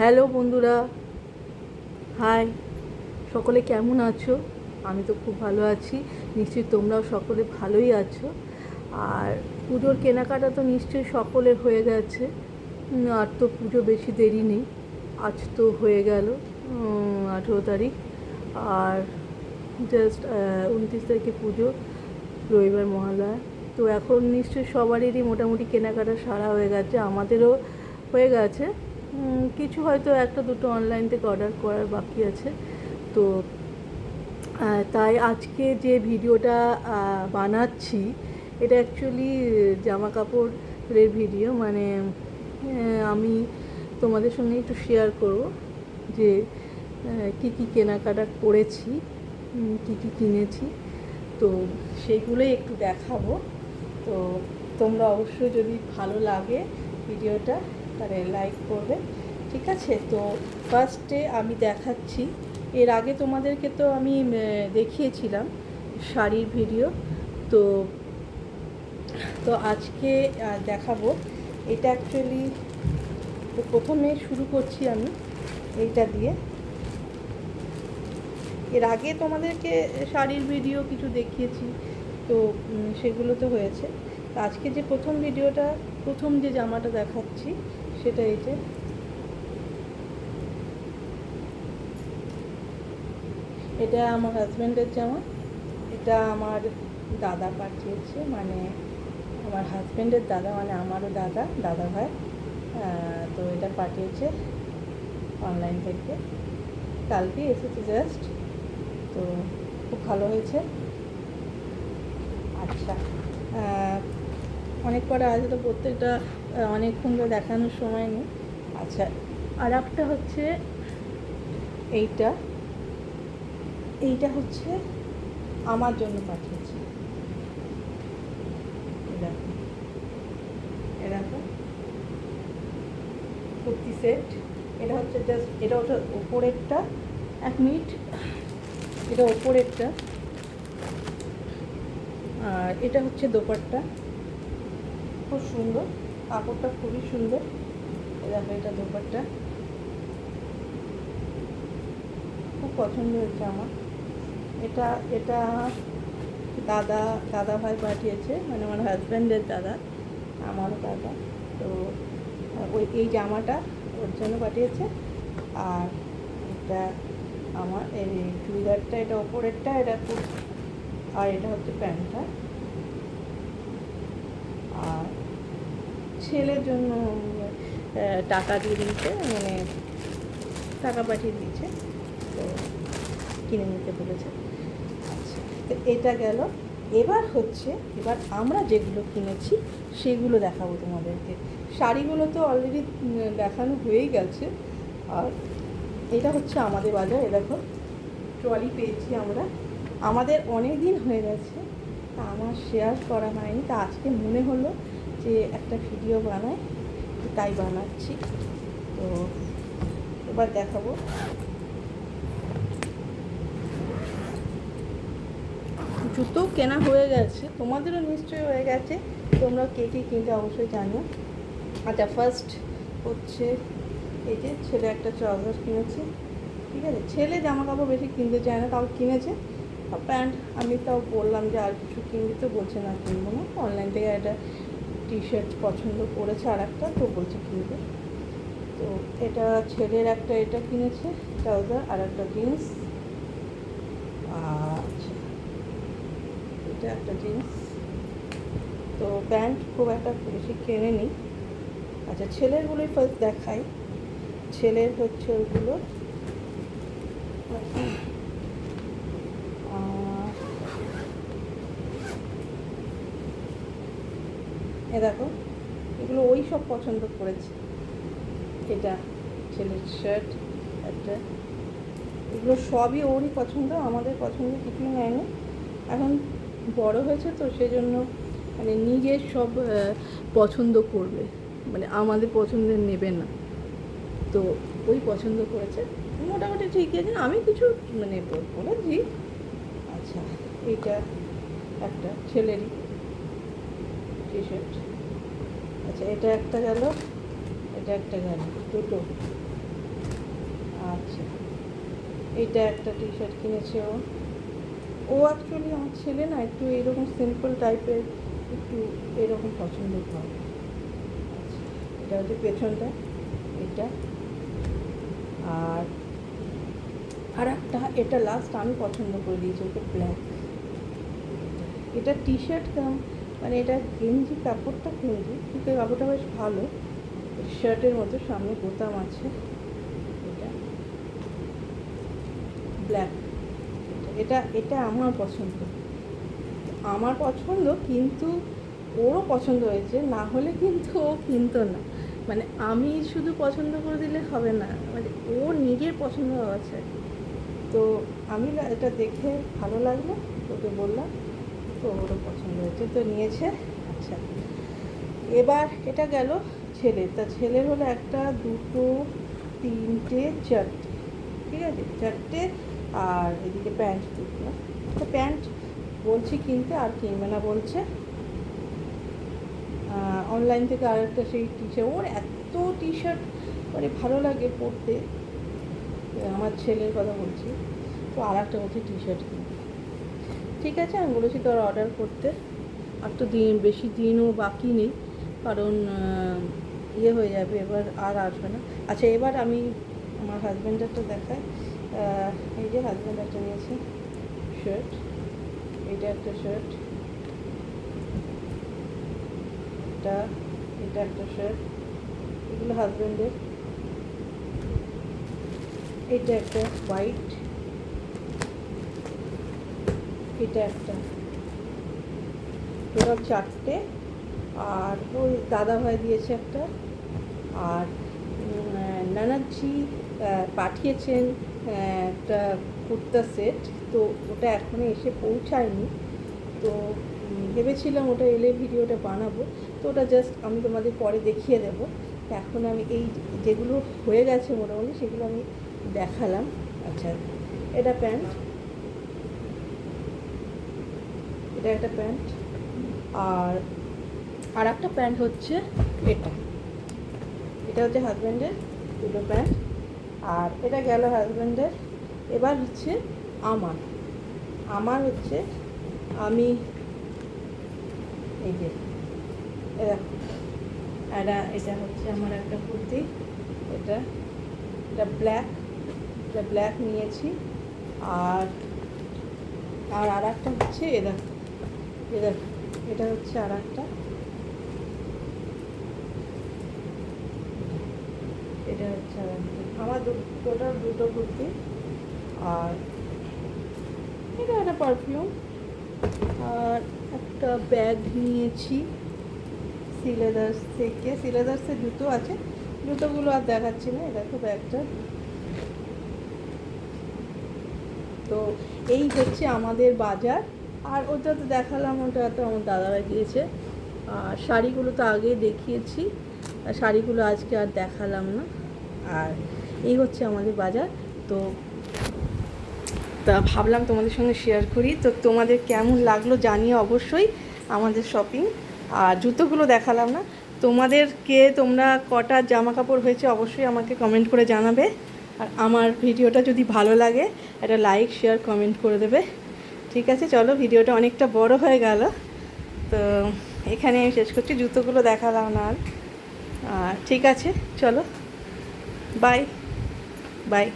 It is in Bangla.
হ্যালো বন্ধুরা, হাই। সকলে কেমন আছো? আমি তো খুব ভালো আছি, নিশ্চয়ই তোমরাও সকলে ভালোই আছো। আর পুজোর কেনাকাটা তো নিশ্চয়ই সকলের হয়ে গেছে। আর তো পুজো বেশি দেরি নেই, আজ তো হয়ে গেল 18 তারিখ। আর জাস্ট 29 তারিখে পুজো, রবিবার মহালয়া। তো এখন নিশ্চয়ই সবারই মোটামুটি কেনাকাটা সারা হয়ে গেছে, আমাদেরও হয়ে গেছে। কিছু হয়তো একটা দুটো অনলাইন থেকে অর্ডার করার বাকি আছে। তো তাই আজকে যে ভিডিওটা বানাচ্ছি, এটা অ্যাকচুয়ালি জামা কাপড়ের ভিডিও। মানে আমি তোমাদের সঙ্গে একটু শেয়ার করব যে কী কী কেনাকাটা করেছি, কী কী কিনেছি, তো সেইগুলোই একটু দেখাবো। তো তোমরা অবশ্যই যদি ভালো লাগে ভিডিওটা তাহলে লাইক করবে, ঠিক আছে? তো ফার্স্টে আমি দেখাচ্ছি, এর আগে তোমাদেরকে তো আমি দেখিয়েছিলাম শাড়ির ভিডিও। তো তো আজকে দেখাবো এটা। অ্যাকচুয়ালি প্রথমে শুরু করছি আমি এইটা দিয়ে। এর আগে তোমাদেরকে শাড়ির ভিডিও কিছু দেখিয়েছি, তো সেগুলো তো হয়েছে। আজকে যে প্রথম ভিডিওটা, প্রথম যে জামাটা দেখাচ্ছি সেটা এই যে, এটা আমার হাজব্যান্ডের জামা। এটা আমার দাদা পাঠিয়েছে, মানে আমার হাজব্যান্ডের দাদা, মানে আমারও দাদা ভাই। তো এটা পাঠিয়েছে অনলাইন থেকে, কালকে এসেছে জাস্ট। তো খুব ভালো হয়েছে। আচ্ছা, অনেক কটা আছে তো প্রত্যেকটা অনেকক্ষণ তো দেখানোর সময় নেই। আচ্ছা, আর একটা হচ্ছে এইটা, এইটা হচ্ছে আমার জন্য পাঠিয়েছি। এরকম কুর্তি সেট। এটা হচ্ছে জাস্ট, এটা হচ্ছে ওপরেরটা। 1 মিনিট, এটা ওপরেরটা। আর এটা হচ্ছে দোপাট্টা, খুব সুন্দর, কাপড়টা খুবই সুন্দর। দেখো, এটা দোপাট্টা, খুব পছন্দ হয়েছে আমার। এটা এটা দাদা ভাই পাঠিয়েছে, মানে আমার হাজব্যান্ডের দাদা, আমারও দাদা। তো এই জামাটা ওর জন্য পাঠিয়েছে। আর এটা আমার এই চুড়িদারটা, এটা ওপরেরটা, এটা খুব, আর এটা হচ্ছে প্যান্টটা। আর ছেলের জন্য টাকা দিয়ে দিয়েছে, মানে টাকা পাঠিয়ে দিয়েছে, তো কিনে নিতে বলেছে। আচ্ছা, তো এটা গেল। এবার আমরা যেগুলো কিনেছি সেগুলো দেখাবো তোমাদেরকে। শাড়িগুলো তো অলরেডি দেখানো হয়েই গেছে। আর এটা হচ্ছে আমাদের বাজার। এ দেখো, ট্রলি পেয়েছি আমরা, আমাদের অনেক দিন হয়ে গেছে, তা আমার শেয়ার করা হয়নি। তা আজকে মনে হলো যে একটা ভিডিও বানাই, তাই বানাচ্ছি। তো এবার দেখাবো। জুতো কেনা হয়ে গেছে, তোমাদেরও নিশ্চয়ই হয়ে গেছে, তোমরা কে কী কিনতে অবশ্যই জানো। আচ্ছা, ফার্স্ট হচ্ছে এই যে ছেলে একটা ট্রাউজার কিনেছে, ঠিক আছে? ছেলে জামা কাপড় বেশি কিনতে চায় না, তাও কিনেছে। আর প্যান্ট আমি তাও বললাম যে আর কিছু কিনবি, তো বলছে না কিনবো না। অনলাইন থেকে একটা টি শার্ট পছন্দ করেছে আর একটা, তো বলছে কিনবে। তো এটা ছেলের একটা এটা কিনেছে ট্রাউজার, আর একটা জিন্স। আচ্ছা, এটা একটা জিন্স। তো প্যান্ট খুব একটা বেশি কেনে নিই। আচ্ছা, ছেলেরগুলোই ফার্স্ট দেখাই। ছেলের হচ্ছে ওইগুলো, এ দেখো, এগুলো ওই সব পছন্দ করেছে। এটা ছেলের শার্ট একটা, এগুলো সবই ওরই পছন্দ, আমাদের পছন্দ কিছুই নেয়নি। এখন বড় হয়েছে তো সেজন্য মানে নিজের সব পছন্দ করবে, মানে আমাদের পছন্দের নেবে না। তো ওই পছন্দ করেছে, মোটামুটি ঠিকই আছে, আমি কিছু মানে বলেছি। আচ্ছা, এইটা একটা ছেলেরই টি শার্ট। আচ্ছা, এটা একটা গেল, এটা একটা গেল, দুটো। আচ্ছা, এইটা একটা টি শার্ট কিনেছে ও অ্যাকচুয়ালি আমার ছেলে না একটু এরকম সিম্পল টাইপের, একটু এরকম পছন্দ করে। আচ্ছা, এটা হচ্ছে পেছনটা এটা। আর আর একটা, এটা লাস্ট আমি পছন্দ করে দিয়েছি ওকে, ব্ল্যাক। এটা টি শার্ট মানে এটা গেঞ্জি, কাপড়টা গেঞ্জি কিন্তু কাপড়টা বেশ ভালো, শার্টের মতো সামনে বোতাম আছে। এটা ব্ল্যাক, এটা এটা আমার পছন্দ, কিন্তু ওরও পছন্দ হয়েছে, না হলে কিন্তু ও কিনতো না। মানে আমি শুধু পছন্দ করে দিলে হবে না, মানে ও নিজের পছন্দ আছে। তো আমি এটা দেখে ভালো লাগলো, ওকে বললাম, তো ওরও পছন্দ হয়েছে, তো নিয়েছে। আচ্ছা, এবার এটা গেল ছেলের। তা ছেলের হলো একটা, দুটো, তিনটে, চারটে, ঠিক আছে, চারটে। আর এদিকে প্যান্ট দুটো। তো প্যান্ট বলছি কিনতে, আর কিনবে না বলছে। অনলাইন থেকে আর একটা সেই টি শার্ট, ওর এত টি শার্ট মানে ভালো লাগে পরতে, আমার ছেলের কথা বলছি। তো আর একটা হচ্ছে টি শার্ট কিনতে। ঠিক আছে, আমি বলেছি তোর অর্ডার করতে, আর তো বেশি দিনও বাকি নেই, কারণ ইয়ে হয়ে যাবে, এবার আর আসবে না। আচ্ছা, এবার আমি আমার হাজব্যান্ডেরটা দেখাই। এই যে হাজব্যান্ড একটা নিয়েছে শার্ট, এটা একটা শার্ট, এটা একটা শার্ট, এগুলো হাজব্যান্ডের। এটা একটা হোয়াইট, এটা একটা, টোটাল চারটে। আর ওই দাদাভাই দিয়েছে একটা। আর নানাজি পাঠিয়েছেন একটা কুর্তা সেট, তো ওটা এখনো এসে পৌঁছায়নি। তো ভেবেছিলাম ওটা এলে ভিডিওটা বানাবো, তো ওটা জাস্ট আমি তোমাদের পরে দেখিয়ে দেবো। এখন আমি এই যেগুলো হয়ে গেছে মোটামুটি সেগুলো আমি দেখালাম। আচ্ছা, এটা প্যান্ট, এটা একটা প্যান্ট। আর একটা প্যান্ট হচ্ছে এটা, এটা হচ্ছে হাজব্যান্ডের দুটো প্যান্ট। আর এটা গেল হাজব্যান্ডের। এবার হচ্ছে আমার হচ্ছে, আমি এই যে এটা হচ্ছে আমার একটা কুর্তি, এটা ব্ল্যাক নিয়েছি। আর আর একটা হচ্ছে এটা হচ্ছে আর একটা, এটা হচ্ছে আর একটা, আমার টোটাল দুটো কুর্তি। আর এটা একটা পারফিউম। আর একটা ব্যাগ নিয়েছি সিলেদার্স থেকে, সিলেদার্সের জুতো আছে, জুতোগুলো আর দেখাচ্ছি না, এটা তো ব্যাগটা। তো এই হচ্ছে আমাদের বাজার। আর ওটা তো দেখালাম, ওটা তো আমার দাদাভাই দিয়েছে। আর শাড়িগুলো তো আগে দেখিয়েছি, আর শাড়িগুলো আজকে আর দেখালাম না। আর এই হচ্ছে আমাদের বাজার। তো তা ভাবলাম তোমাদের সঙ্গে শেয়ার করি। তো তোমাদের কেমন লাগলো জানিয়ে অবশ্যই আমাদের শপিং। আর জুতোগুলো দেখালাম না, তোমরা কটা জামা কাপড় হয়েছে অবশ্যই আমাকে কমেন্ট করে জানাবে। আর আমার ভিডিওটা যদি ভালো লাগে একটা লাইক, শেয়ার, কমেন্ট করে দেবে। ঠিক আছে, চলো, ভিডিওটা অনেকটা বড় হয়ে গেল, তো এখানে আমি শেষ করছি। জুতোগুলো দেখালাম না আর। ঠিক আছে, চলো, বাই বাই।